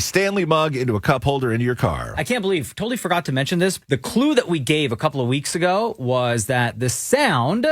Stanley mug into a cup holder into your car. I can't believe, totally forgot to mention this. The clue that we gave a couple of weeks ago was that the sound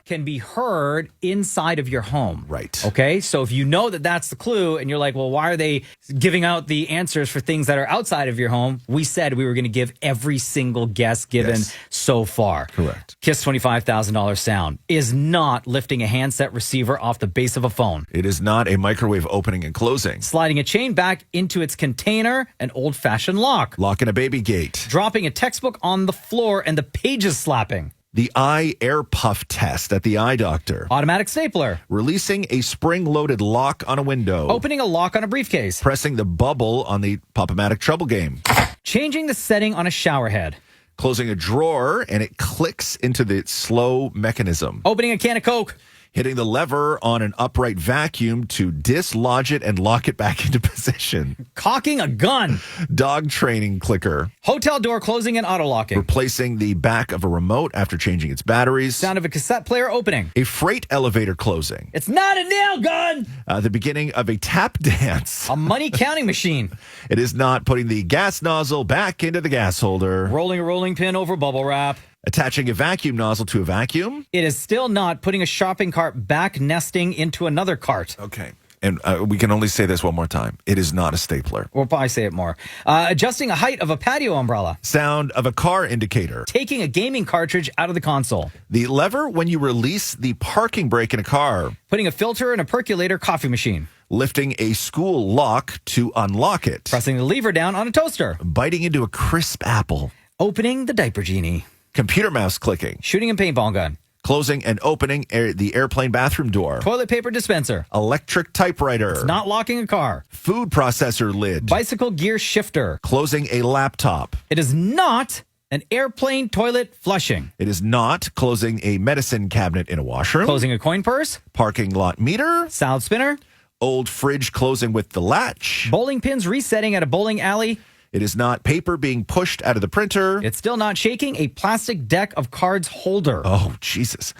can be heard inside of your home. Right. Okay. So if you know that that's the clue and you're like, well, why are they giving out the answers for things that are outside of your home? We said we were going to give every single guess given so far. Correct. Kiss $25,000 sound is not lifting a handset receiver off the base of a phone. It is not a microwave opening and closing. Sliding a chain back into its container, an old-fashioned lock. Locking a baby gate. Dropping a textbook on the floor and the pages slapping. The eye air puff test at the eye doctor. Automatic stapler. Releasing a spring-loaded lock on a window. Opening a lock on a briefcase. Pressing the bubble on the Pop-O-Matic Trouble game. Changing the setting on a shower head. Closing a drawer and it clicks into the slow mechanism. Opening a can of Coke. Hitting the lever on an upright vacuum to dislodge it and lock it back into position. Cocking a gun. Dog training clicker. Hotel door closing and auto-locking. Replacing the back of a remote after changing its batteries. Sound of a cassette player opening. A freight elevator closing. It's not a nail gun. The beginning of a tap dance. A money counting machine. It is not putting the gas nozzle back into the gas holder. Rolling a rolling pin over bubble wrap. Attaching a vacuum nozzle to a vacuum. It is still not putting a shopping cart back nesting into another cart. Okay. And we can only say this one more time. It is not a stapler. We'll probably say it more. Adjusting a height of a patio umbrella. Sound of a car indicator. Taking a gaming cartridge out of the console. The lever when you release the parking brake in a car. Putting a filter in a percolator coffee machine. Lifting a school lock to unlock it. Pressing the lever down on a toaster. Biting into a crisp apple. Opening the diaper genie. Computer mouse clicking. Shooting a paintball gun. Closing and opening the airplane bathroom door. Toilet paper dispenser. Electric typewriter. It's not locking a car. Food processor lid. Bicycle gear shifter. Closing a laptop. It is not an airplane toilet flushing. It is not closing a medicine cabinet in a washroom. Closing a coin purse. Parking lot meter. Salad spinner. Old fridge closing with the latch. Bowling pins resetting at a bowling alley. It is not paper being pushed out of the printer. It's still not shaking a plastic deck of cards holder. Oh, Jesus.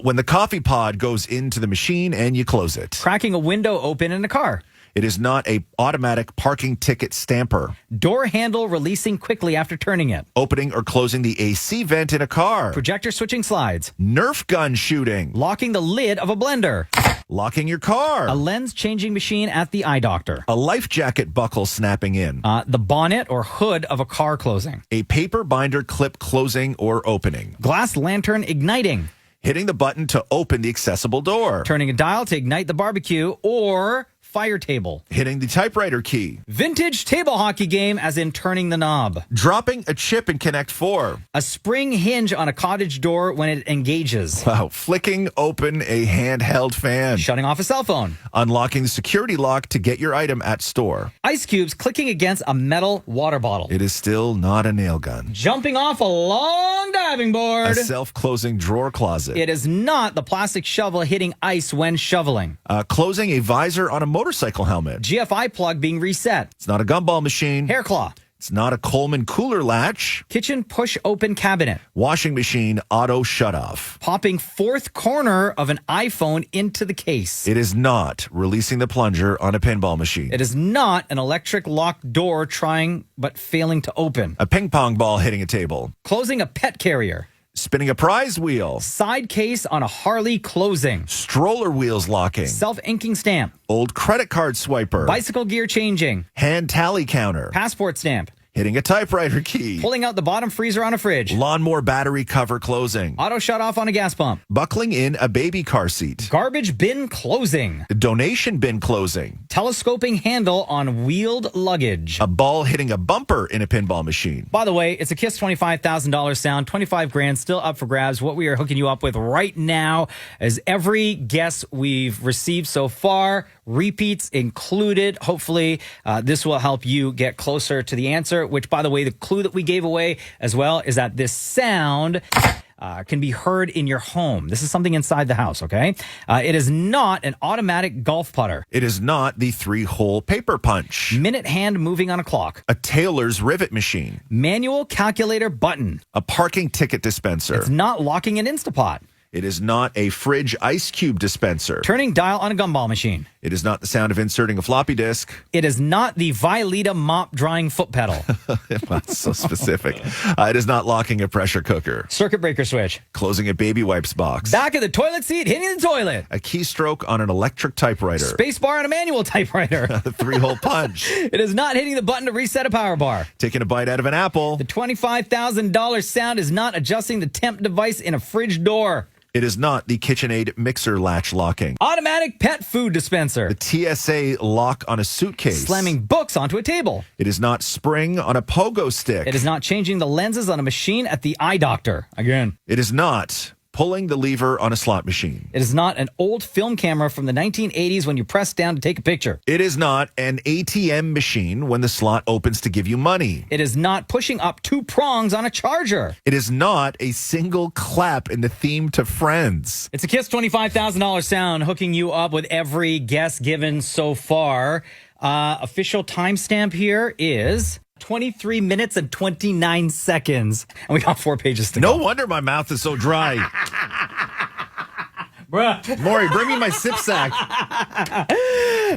When the coffee pod goes into the machine and you close it. Cracking a window open in a car. It is not a automatic parking ticket stamper. Door handle releasing quickly after turning it. Opening or closing the AC vent in a car. Projector switching slides. Nerf gun shooting. Locking the lid of a blender. Locking your car. A lens changing machine at the eye doctor. A life jacket buckle snapping in. The bonnet or hood of a car closing. A paper binder clip closing or opening. Glass lantern igniting. Hitting the button to open the accessible door. Turning a dial to ignite the barbecue or fire table. Hitting the typewriter key. Vintage table hockey game as in turning the knob. Dropping a chip in Connect 4. A spring hinge on a cottage door when it engages. Wow. Flicking open a handheld fan. Shutting off a cell phone. Unlocking the security lock to get your item at store. Ice cubes clicking against a metal water bottle. It is still not a nail gun. Jumping off a long diving board. A self-closing drawer closet. It is not the plastic shovel hitting ice when shoveling. Closing a visor on a motorcycle helmet. GFI plug being reset. It's not a gumball machine. Hair claw. It's not a Coleman cooler latch. Kitchen push open cabinet. Washing machine auto shut off. Popping fourth corner of an iPhone into the case. It is not releasing the plunger on a pinball machine. It is not an electric locked door trying but failing to open. A ping pong ball hitting a table. Closing a pet carrier. Spinning a prize wheel. Side case on a Harley closing. Stroller wheels locking. Self-inking stamp. Old credit card swiper. Bicycle gear changing. Hand tally counter. Passport stamp. Hitting a typewriter key. Pulling out the bottom freezer on a fridge. Lawnmower battery cover closing. Auto shut off on a gas pump. Buckling in a baby car seat. Garbage bin closing. Donation bin closing. Telescoping handle on wheeled luggage. A ball hitting a bumper in a pinball machine. By the way, it's a Kiss $25,000 sound. 25 grand still up for grabs. What we are hooking you up with right now is every guess we've received so far, repeats included. Hopefully, this will help you get closer to the answer, which, by the way, the clue that we gave away as well is that this sound can be heard in your home. This is something inside the house, okay? It is not an automatic golf putter. It is not the 3-hole paper punch. Minute hand moving on a clock. A tailor's rivet machine. Manual calculator button. A parking ticket dispenser. It's not locking an Instapot. It is not a fridge ice cube dispenser. Turning dial on a gumball machine. It is not the sound of inserting a floppy disk. It is not the Vileda mop drying foot pedal. That's so specific. It is not locking a pressure cooker. Circuit breaker switch. Closing a baby wipes box. Back of the toilet seat hitting the toilet. A keystroke on an electric typewriter. Spacebar on a manual typewriter. A 3-hole punch. It is not hitting the button to reset a power bar. Taking a bite out of an apple. The $25,000 sound is not adjusting the temp device in a fridge door. It is not the KitchenAid mixer latch locking. Automatic pet food dispenser. The TSA lock on a suitcase. Slamming books onto a table. It is not spring on a pogo stick. It is not changing the lenses on a machine at the eye doctor. Again. It is not pulling the lever on a slot machine. It is not an old film camera from the 1980s when you press down to take a picture. It is not an ATM machine when the slot opens to give you money. It is not pushing up 2 prongs on a charger. It is not a single clap in the theme to Friends. It's a Kiss $25,000 sound hooking you up with every guess given so far. Official timestamp here is 23 minutes and 29 seconds. And we got 4 pages to No go. wonder my mouth is so dry. Bruh. Maury, bring me my sip sack.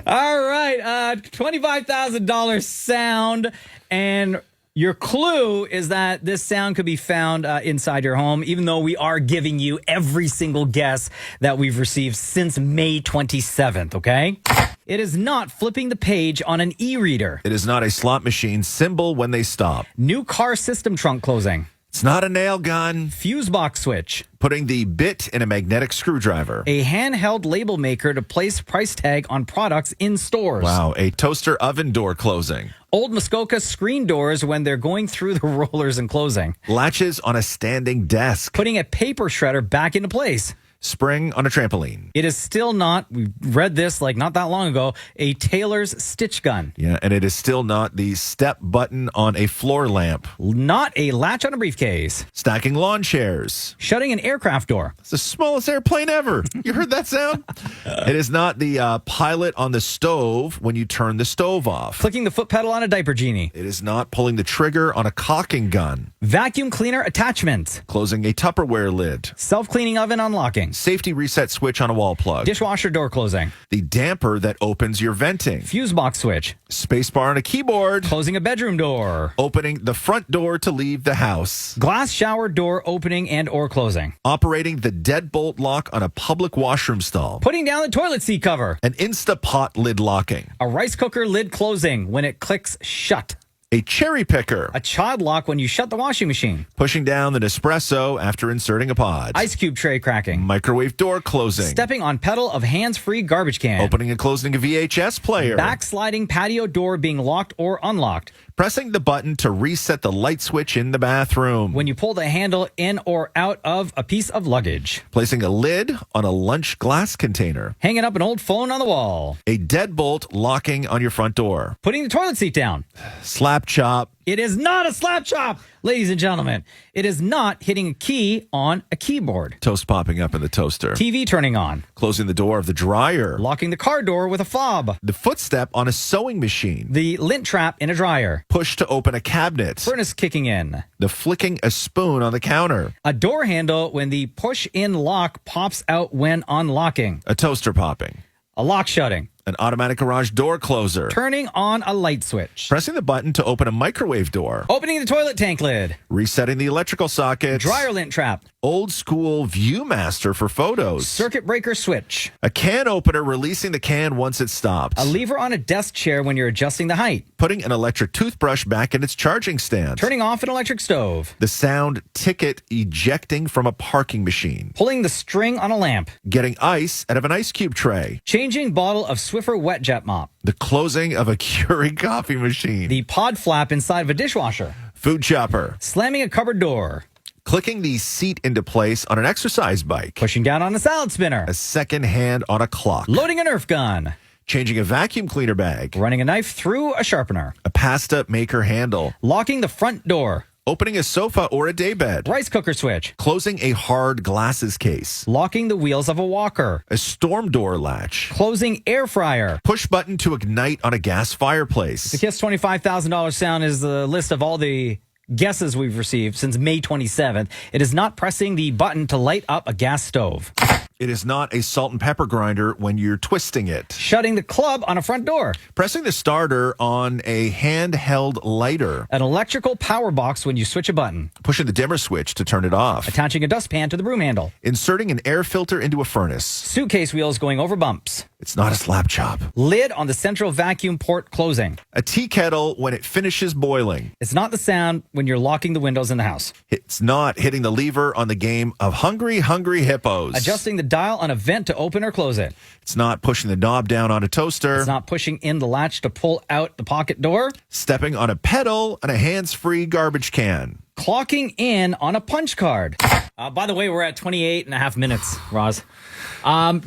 All right. $25,000 sound. And your clue is that this sound could be found inside your home, even though we are giving you every single guess that we've received since May 27th, okay? It is not flipping the page on an e-reader. It is not a slot machine symbol when they stop. New car system trunk closing. It's not a nail gun. Fuse box switch. Putting the bit in a magnetic screwdriver. A handheld label maker to place price tag on products in stores. Wow, a toaster oven door closing. Old Muskoka screen doors when they're going through the rollers and closing. Latches on a standing desk. Putting a paper shredder back into place. Spring on a trampoline. It is still not, we read this like not that long ago, a tailor's stitch gun. Yeah, and it is still not the step button on a floor lamp. Not a latch on a briefcase. Stacking lawn chairs. Shutting an aircraft door. It's the smallest airplane ever. You heard that sound? It is not the pilot on the stove when you turn the stove off. Clicking the foot pedal on a diaper genie. It is not pulling the trigger on a caulking gun. Vacuum cleaner attachment. Closing a Tupperware lid. Self-cleaning oven unlocking. Safety reset switch on a wall plug. Dishwasher door closing. The damper that opens your venting. Fuse box switch. Spacebar on a keyboard. Closing a bedroom door. Opening the front door to leave the house. Glass shower door opening and or closing. Operating the deadbolt lock on a public washroom stall. Putting down the toilet seat cover. An Instapot lid locking. A rice cooker lid closing when it clicks shut. A cherry picker. A child lock when you shut the washing machine. Pushing down the Nespresso after inserting a pod. Ice cube tray cracking. Microwave door closing. Stepping on pedal of hands-free garbage can. Opening and closing a VHS player. Backsliding patio door being locked or unlocked. Pressing the button to reset the light switch in the bathroom. When you pull the handle in or out of a piece of luggage. Placing a lid on a lunch glass container. Hanging up an old phone on the wall. A deadbolt locking on your front door. Putting the toilet seat down. Slap chop. It is not a slap chop, ladies and gentlemen. It is not hitting a key on a keyboard. Toast popping up in the toaster. TV turning on. Closing the door of the dryer. Locking the car door with a fob. The footstep on a sewing machine. The lint trap in a dryer. Push to open a cabinet. Furnace kicking in. The flicking a spoon on the counter. A door handle when the push-in lock pops out when unlocking. A toaster popping. A lock shutting. An automatic garage door closer. Turning on a light switch. Pressing the button to open a microwave door. Opening the toilet tank lid. Resetting the electrical socket. Dryer lint trap. Old school Viewmaster for photos. Circuit breaker switch. A can opener releasing the can once it stops. A lever on a desk chair when you're adjusting the height. Putting an electric toothbrush back in its charging stand. Turning off an electric stove. The sound ticket ejecting from a parking machine. Pulling the string on a lamp. Getting ice out of an ice cube tray. Changing bottle of Swiffer wet jet mop. The closing of a Keurig coffee machine. The pod flap inside of a dishwasher. Food chopper. Slamming a cupboard door. Clicking the seat into place on an exercise bike. Pushing down on a salad spinner. A second hand on a clock. Loading a Nerf gun. Changing a vacuum cleaner bag. Running a knife through a sharpener. A pasta maker handle. Locking the front door. Opening a sofa or a daybed. Rice cooker switch. Closing a hard glasses case. Locking the wheels of a walker. A storm door latch. Closing air fryer. Push button to ignite on a gas fireplace. The Kiss $25,000 sound is the list of all the guesses we've received since May 27th. It is not pressing the button to light up a gas stove. It is not a salt and pepper grinder when you're twisting it. Shutting the club on a front door. Pressing the starter on a handheld lighter. An electrical power box when you switch a button. Pushing the dimmer switch to turn it off. Attaching a dustpan to the broom handle. Inserting an air filter into a furnace. Suitcase wheels going over bumps. It's not a slap chop. Lid on the central vacuum port closing. A tea kettle when it finishes boiling. It's not the sound when you're locking the windows in the house. It's not hitting the lever on the game of Hungry Hungry Hippos. Adjusting the dial on a vent to open or close it. It's not pushing the knob down on a toaster. It's not pushing in the latch to pull out the pocket door. Stepping on a pedal on a hands-free garbage can. Clocking in on a punch card. By the way, we're at 28 and a half minutes, Roz.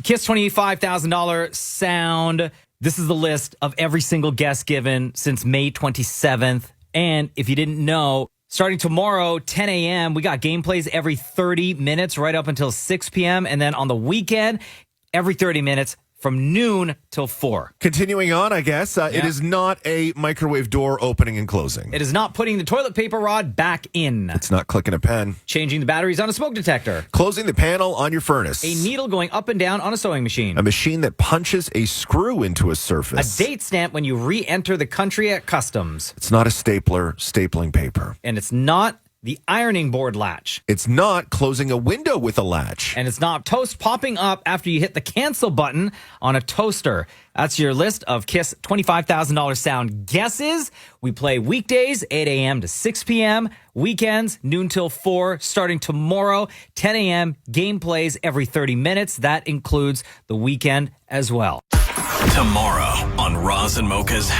Kiss $25,000 sound. This is the list of every single guess given since May 27th. And if you didn't know, starting tomorrow, 10 a.m., we got gameplays every 30 minutes right up until 6 p.m. And then on the weekend, every 30 minutes from noon till 4. Continuing on, I guess, it is not a microwave door opening and closing. It is not putting the toilet paper rod back in. It's not clicking a pen. Changing the batteries on a smoke detector. Closing the panel on your furnace. A needle going up and down on a sewing machine. A machine that punches a screw into a surface. A date stamp when you re-enter the country at customs. It's not a stapler stapling paper. And it's not the ironing board latch. It's not closing a window with a latch. And it's not toast popping up after you hit the cancel button on a toaster. That's your list of Kiss $25,000 sound guesses. We play weekdays, 8 a.m. to 6 p.m. Weekends, noon till 4. Starting tomorrow, 10 a.m. Gameplays every 30 minutes. That includes the weekend as well. Tomorrow on Roz and Mocha's